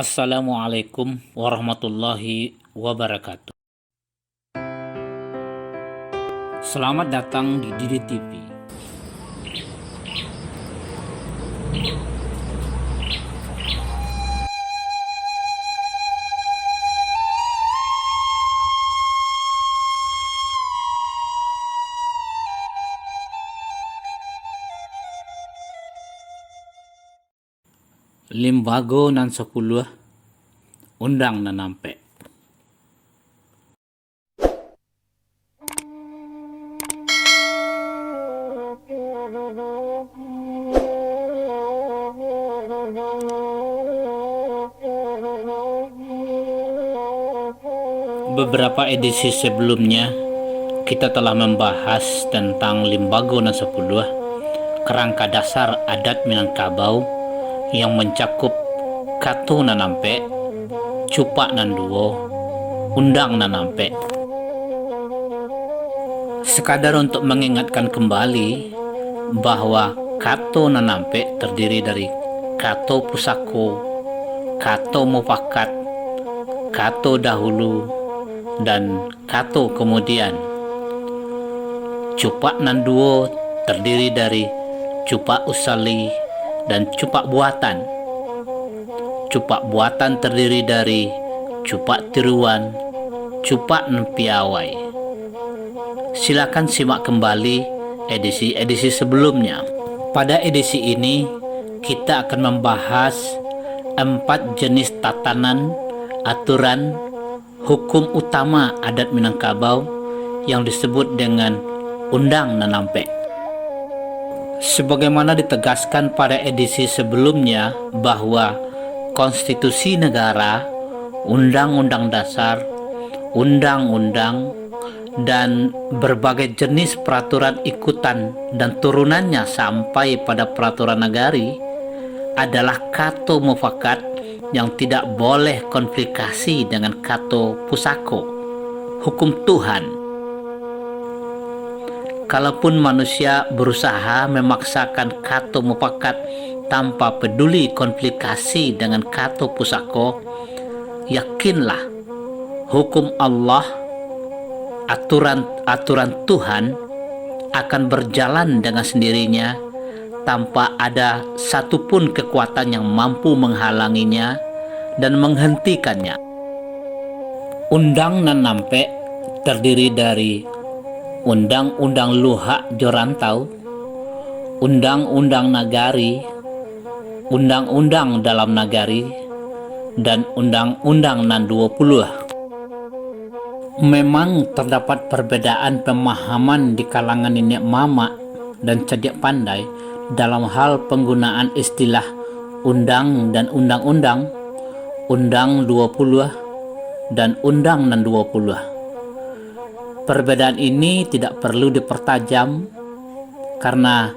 Assalamualaikum warahmatullahi wabarakatuh. Selamat datang di Didi TV. Limbago nan 10 undang na nampe. Beberapa edisi sebelumnya kita telah membahas tentang Limbago nan 10, kerangka dasar adat Minangkabau yang mencakup Kato nanampe, Cupa nanduo, Undang nanampe. Sekadar untuk mengingatkan kembali bahwa Kato nanampe terdiri dari Kato Pusako, Kato Mufakat, Kato dahulu, dan Kato kemudian. Cupa nanduo terdiri dari Cupa usali dan Cupa buatan. Cupa buatan terdiri dari Cupa tiruan, Cupa nempiawai. Silakan simak kembali edisi-edisi sebelumnya. Pada edisi ini kita akan membahas 4 jenis tatanan, aturan, hukum utama adat Minangkabau yang disebut dengan Undang nanampe. Sebagaimana ditegaskan pada edisi sebelumnya bahwa konstitusi negara, undang-undang dasar, undang-undang, dan berbagai jenis peraturan ikutan dan turunannya sampai pada peraturan nagari adalah Kato Mufakat yang tidak boleh konflikasi dengan Kato Pusako, hukum Tuhan. Kalaupun manusia berusaha memaksakan Kato Mufakat tanpa peduli konflikasi dengan Kato Pusako, yakinlah hukum Allah, aturan Tuhan akan berjalan dengan sendirinya tanpa ada satupun kekuatan yang mampu menghalanginya dan menghentikannya. Undang nanampe terdiri dari Undang-Undang Luha Jorantau, Undang-Undang Nagari, Undang-Undang Dalam Nagari, dan Undang-Undang nan 20. Memang terdapat perbedaan pemahaman di kalangan nenek mama dan cerdik pandai dalam hal penggunaan istilah undang dan undang-undang, Undang 20 dan Undang nan 20. Perbedaan ini tidak perlu dipertajam karena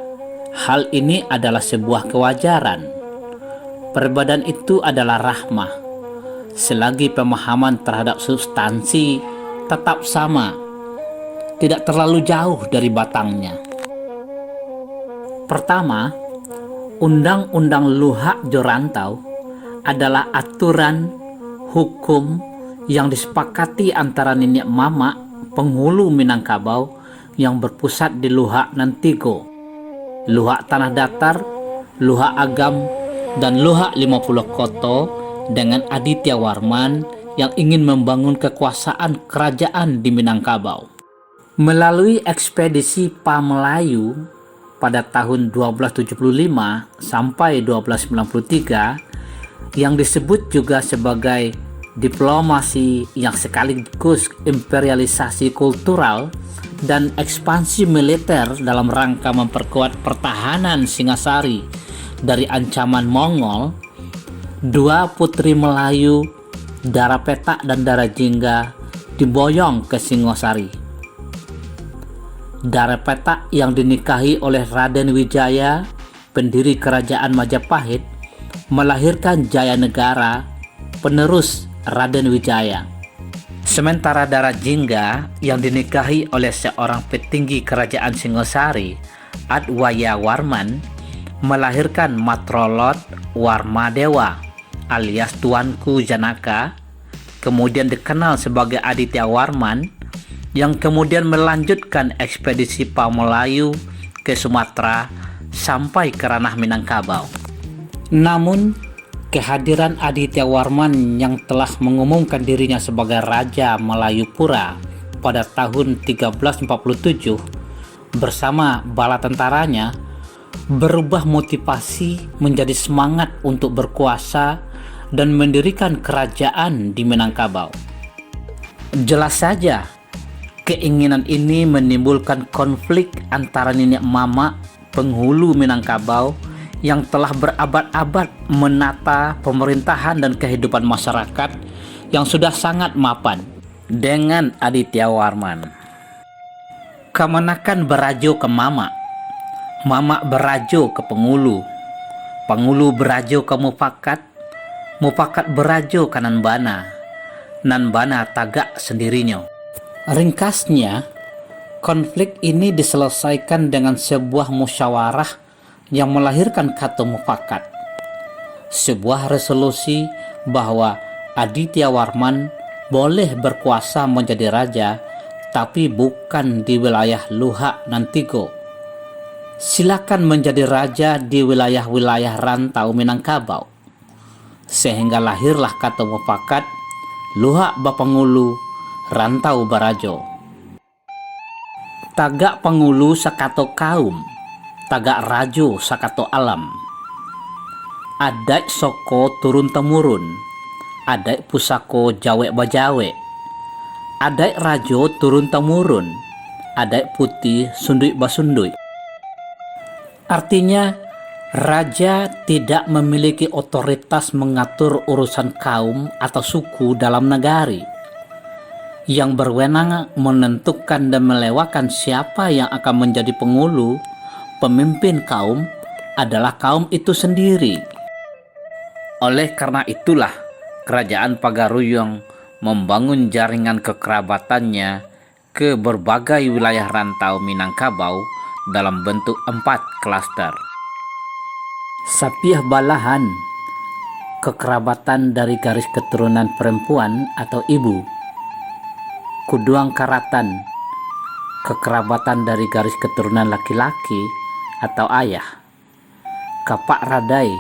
hal ini adalah sebuah kewajaran. Perbedaan itu adalah rahmah selagi pemahaman terhadap substansi tetap sama, tidak terlalu jauh dari batangnya. Pertama, Undang-Undang Luha Jorantau adalah aturan hukum yang disepakati antara nenek mama penghulu Minangkabau yang berpusat di Luha nan 3, Luha Tanah Datar, Luha Agam, dan Luha 50 Koto dengan Aditya Warman yang ingin membangun kekuasaan kerajaan di Minangkabau. Melalui ekspedisi Pamelayu pada tahun 1275 sampai 1293 yang disebut juga sebagai diplomasi yang sekaligus imperialisasi kultural dan ekspansi militer dalam rangka memperkuat pertahanan Singasari dari ancaman Mongol, 2 putri Melayu, Dara Petak dan Dara Jingga, diboyong ke Singosari. Dara Petak yang dinikahi oleh Raden Wijaya, pendiri kerajaan Majapahit, melahirkan Jaya Negara, penerus Raden Wijaya. Sementara Dara Jingga yang dinikahi oleh seorang petinggi kerajaan Singosari, Adwaya Warman, melahirkan Matrolot Warmadewa, alias Tuanku Janaka, kemudian dikenal sebagai Aditya Warman, yang kemudian melanjutkan ekspedisi Pamelayu ke Sumatera sampai ke ranah Minangkabau. Namun, kehadiran Aditya Warman yang telah mengumumkan dirinya sebagai Raja Melayupura pada tahun 1347 bersama bala tentaranya berubah motivasi menjadi semangat untuk berkuasa dan mendirikan kerajaan di Minangkabau. Jelas saja, keinginan ini menimbulkan konflik antara nenek mama penghulu Minangkabau yang telah berabad-abad menata pemerintahan dan kehidupan masyarakat yang sudah sangat mapan dengan Aditya Warman. Kemenakan berajo ke mama, mama berajo ke penghulu, penghulu berajo ke mufakat, mufakat berajo ke nanbana, nanbana tagak sendirinya. Ringkasnya, konflik ini diselesaikan dengan sebuah musyawarah yang melahirkan kata mufakat, sebuah resolusi bahwa Aditya Warman boleh berkuasa menjadi raja, tapi bukan di wilayah Luhak Nantigo. Silakan menjadi raja di wilayah-wilayah rantau Minangkabau. Sehingga lahirlah kata mufakat Luhak Bapangulu, Rantau Barajo. Tagak pangulu sakato kaum, tagak rajo sakato alam. Adat soko turun temurun, adat pusako jawe bajawe. Adat rajo turun temurun, adat putih sundui basundui. Artinya, raja tidak memiliki otoritas mengatur urusan kaum atau suku dalam negari. Yang berwenang menentukan dan melewakan siapa yang akan menjadi penghulu, pemimpin kaum adalah kaum itu sendiri. Oleh karena itulah, kerajaan Pagaruyung membangun jaringan kekerabatannya ke berbagai wilayah rantau Minangkabau dalam bentuk 4 klaster. Sapiah Balahan, kekerabatan dari garis keturunan perempuan atau ibu. Kuduang Karatan, kekerabatan dari garis keturunan laki-laki atau ayah. Kapak Radai,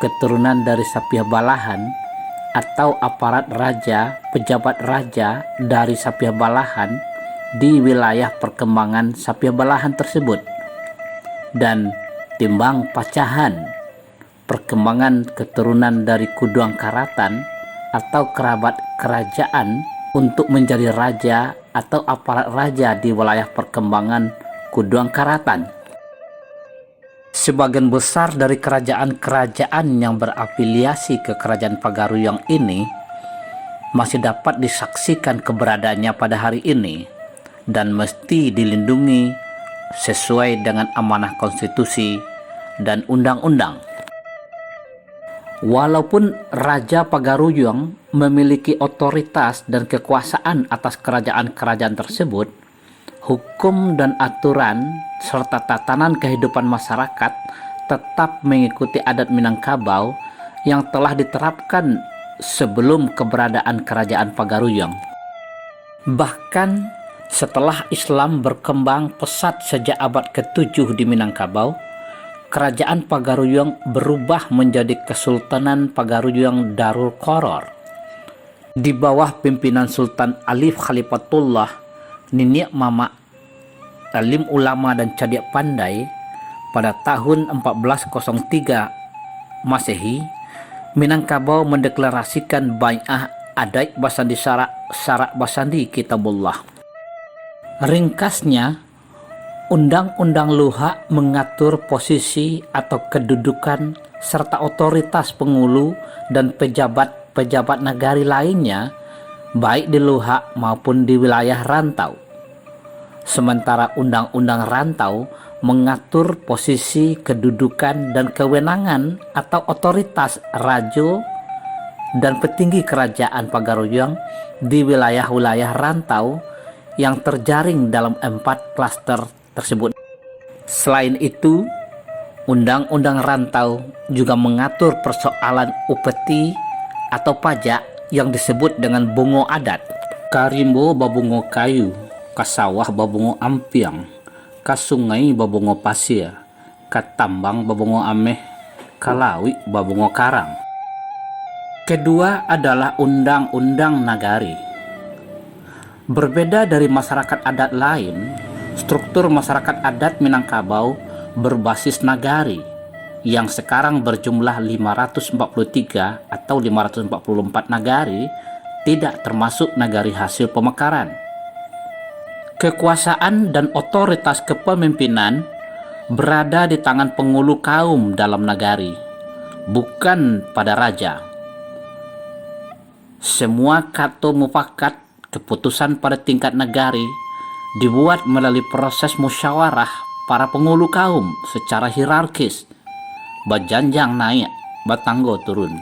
keturunan dari Sapiah Balahan atau aparat raja, pejabat raja dari Sapiah Balahan di wilayah perkembangan Sapiah Balahan tersebut. Dan Timbang Pacahan, perkembangan keturunan dari Kuduang Karatan atau kerabat kerajaan untuk menjadi raja atau aparat raja di wilayah perkembangan Kuduang Karatan. Sebagian besar dari kerajaan-kerajaan yang berafiliasi ke kerajaan Pagaruyung ini masih dapat disaksikan keberadaannya pada hari ini dan mesti dilindungi sesuai dengan amanah konstitusi dan undang-undang. Walaupun Raja Pagaruyung memiliki otoritas dan kekuasaan atas kerajaan-kerajaan tersebut, hukum dan aturan serta tatanan kehidupan masyarakat tetap mengikuti adat Minangkabau yang telah diterapkan sebelum keberadaan kerajaan Pagaruyung. Bahkan setelah Islam berkembang pesat sejak abad ke-7 di Minangkabau, kerajaan Pagaruyung berubah menjadi Kesultanan Pagaruyung Darul Qoror di bawah pimpinan Sultan Alif Khalifatullah Niniak Mama, alim ulama dan cerdik pandai. Pada tahun 1403 Masehi, Minangkabau mendeklarasikan Bai'ah Adat Basandi Syarak Basandi Kitabullah. Ringkasnya, Undang-Undang Luhak mengatur posisi atau kedudukan serta otoritas penghulu dan pejabat-pejabat negari lainnya, baik di Luhak maupun di wilayah rantau. Sementara Undang-Undang Rantau mengatur posisi, kedudukan, dan kewenangan atau otoritas rajo dan petinggi kerajaan Pagaruyung di wilayah-wilayah rantau yang terjaring dalam 4 klaster tersebut. Selain itu, Undang-undang Rantau juga mengatur persoalan upeti atau pajak yang disebut dengan bungo adat. Karimbo babungo kayu, kasawah babungo ampiang, kasungai babungo pasir, katambang babungo ameh, kalawi babungo karang. Kedua adalah Undang-Undang Nagari. Berbeda dari masyarakat adat lain, struktur masyarakat adat Minangkabau berbasis nagari yang sekarang berjumlah 543 atau 544 nagari, tidak termasuk nagari hasil pemekaran. Kekuasaan dan otoritas kepemimpinan berada di tangan pengulu kaum dalam nagari, bukan pada raja. Semua kata mufakat keputusan pada tingkat nagari dibuat melalui proses musyawarah para pengulu kaum secara hierarkis, bajanjang naik, batanggo turun.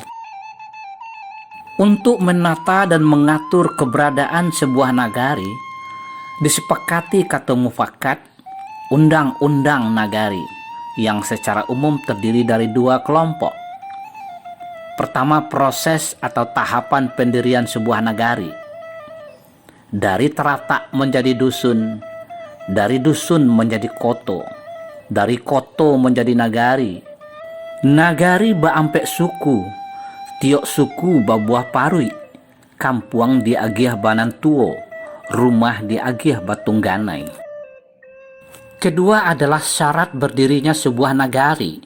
Untuk menata dan mengatur keberadaan sebuah nagari, disepakati kata mufakat Undang-Undang Nagari yang secara umum terdiri dari dua kelompok. Pertama, proses atau tahapan pendirian sebuah nagari. Dari teratak menjadi dusun, dari dusun menjadi koto, dari koto menjadi nagari. Nagari baampek suku, tiok suku babuah parui, kampuang diagiah banan tuo, rumah diagiah batungganai. Kedua adalah syarat berdirinya sebuah nagari.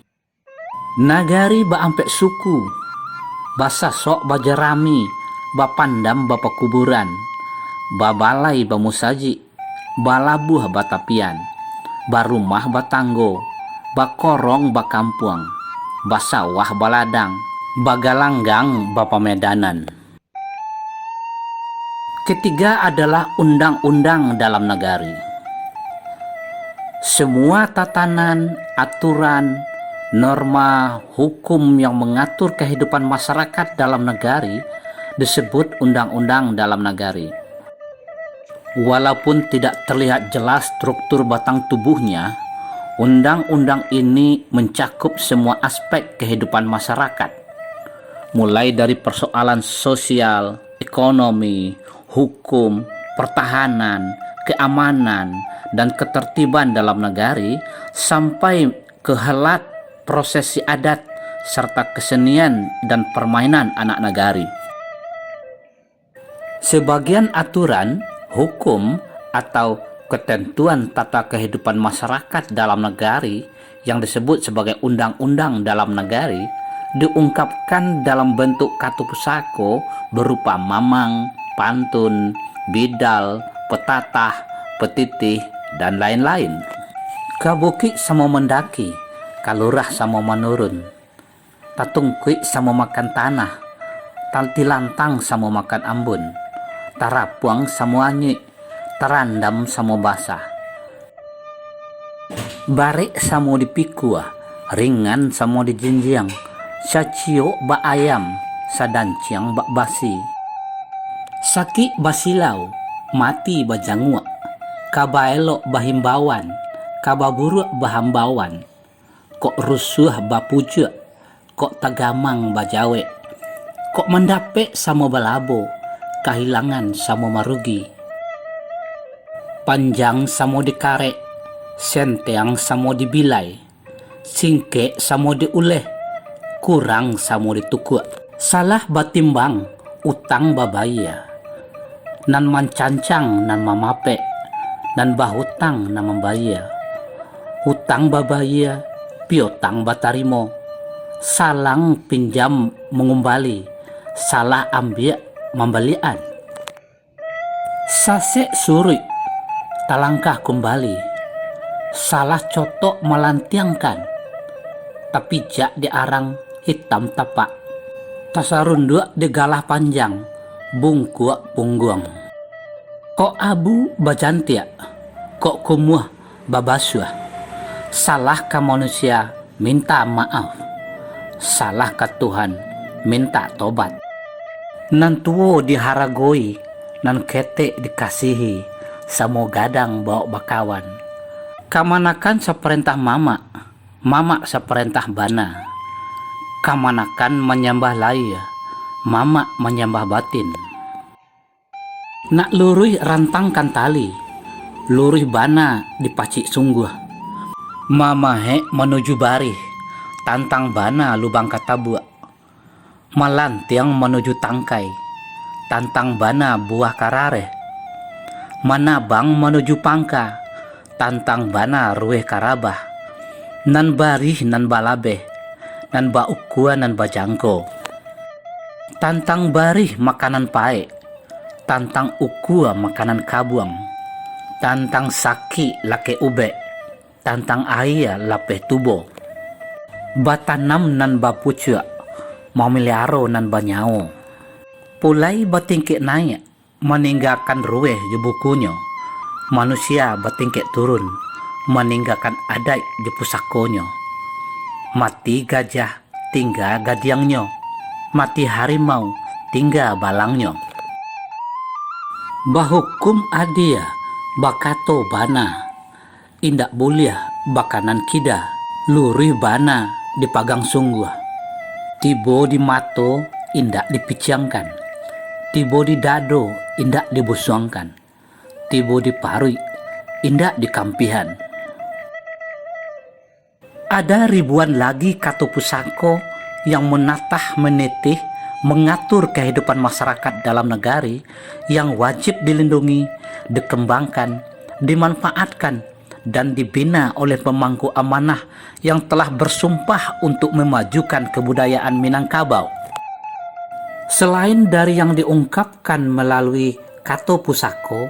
Nagari baampek suku, basa sok bajarami, bapandam bapa kuburan, babalai bamusaji, balabuh batapian, barumah batanggo, bakorong bakampuang, basawah baladang, bagalanggang bapamedanan. Ketiga adalah undang-undang dalam nagari. Semua tatanan, aturan, norma, hukum yang mengatur kehidupan masyarakat dalam nagari disebut undang-undang dalam nagari. Walaupun tidak terlihat jelas struktur batang tubuhnya, undang-undang ini mencakup semua aspek kehidupan masyarakat, mulai dari persoalan sosial, ekonomi, hukum, pertahanan, keamanan, dan ketertiban dalam nagari, sampai ke helat prosesi adat serta kesenian dan permainan anak nagari. Sebagian aturan, hukum, atau ketentuan tata kehidupan masyarakat dalam nagari yang disebut sebagai undang-undang dalam nagari diungkapkan dalam bentuk katu pusako berupa mamang, pantun, bidal, petatah, petitih, dan lain-lain. Kabuki sama mendaki, kalurah sama menurun, tatungkui sama makan tanah, taltilantang sama makan ambun, tarapuang sama anyi, tarandam sama basah, barik sama dipikua, ringan sama dijinjiang, sacio ba ayam, sadanciang bak basi, saki basilau, mati bajangua, kabaelok bahimbawan, kababuruk bahambawan, kok rusuh bapujuk, kok tagamang bajawe, kok mendapek sama balabo, kehilangan sama marugi, panjang sama dikarek, senteang sama dibilai, singke sama diuleh, kurang sama ditukuk, salah batimbang, utang babaya, nan mancancang nan mamape, nan bahutang nan membaya, hutang babaya, piotang batarimo, salang pinjam mengumbali, salah ambil membalian, sasek suri, talangkah kembali, salah cotok melantiangkan, tapi jak diarang hitam tapak, tasarunduk digalah panjang, bungkuak punggung. Kok abu bajantia, kok kumuah babasuah, salah ke manusia minta maaf, salah ke Tuhan minta tobat. Nan tuo diharagoi, nan ketek dikasihi, samo gadang bawa bakawan. Kamanakan seperintah mama, Mama seperintah bana, kamanakan menyembah laya, mama menyembah batin. Nak luruh rantangkan tali, luruh bana dipacik sungguh. Mama he menuju barih, tantang bana lubang katabua. Malantiang menuju tangkai, tantang bana buah karare. Manabang menuju pangka, tantang bana rueh karabah. Nan barih nan balabe, nan ba ukua nan bajangko. Tantang barih makanan pae, tantang ukua makanan kabuang. Tantang saki lake ube, tantang aya lape tubo. Batanam nan bapucua, mamiliaro nan banyao. Pulai batingkik naik, meninggalkan rueh di bukunya. Manusia batingkik turun, meninggalkan adat di pusakonyo. Mati gajah, tinggal gadiangnya. Mati harimau, tinggal balangnya. Bahukum adia, bakato bana. Indak boleh bakanan kida, luri bana dipagang sungguh. Tibo di mato, indak dipicangkan. Tibo di dado, indak dibusuangkan. Tibo di parui, indak dikampihan. Ada ribuan lagi kata pusako yang menatah menitih mengatur kehidupan masyarakat dalam negari yang wajib dilindungi, dikembangkan, dimanfaatkan, dan dibina oleh pemangku amanah yang telah bersumpah untuk memajukan kebudayaan Minangkabau. Selain dari yang diungkapkan melalui kata pusako,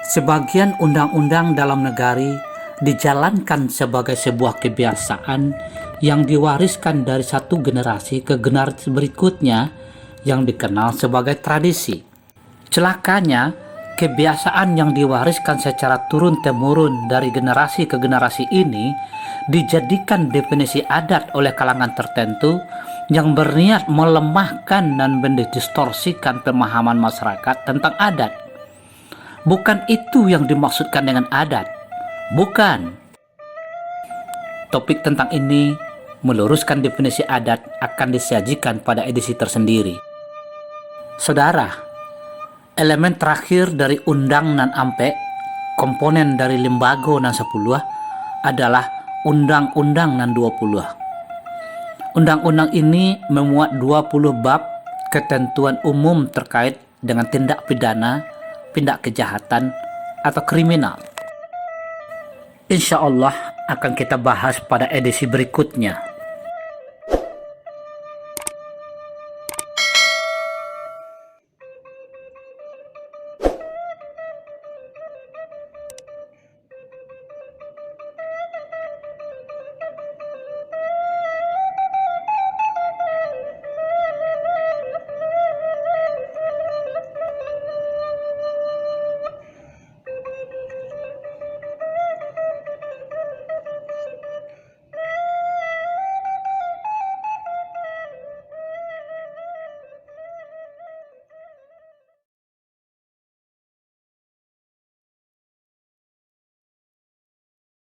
sebagian undang-undang dalam negari dijalankan sebagai sebuah kebiasaan yang diwariskan dari satu generasi ke generasi berikutnya yang dikenal sebagai tradisi. Celakanya, kebiasaan yang diwariskan secara turun-temurun dari generasi ke generasi ini dijadikan definisi adat oleh kalangan tertentu yang berniat melemahkan dan mendistorsikan pemahaman masyarakat tentang adat. Bukan itu yang dimaksudkan dengan adat. Bukan. Topik tentang ini meluruskan definisi adat akan disajikan pada edisi tersendiri. Saudara, elemen terakhir dari undang nan ampe, komponen dari lembaga nan 10 adalah undang-undang nan 20. Undang-undang ini memuat 20 bab ketentuan umum terkait dengan tindak pidana, tindak kejahatan, atau kriminal. Insya Allah akan kita bahas pada edisi berikutnya.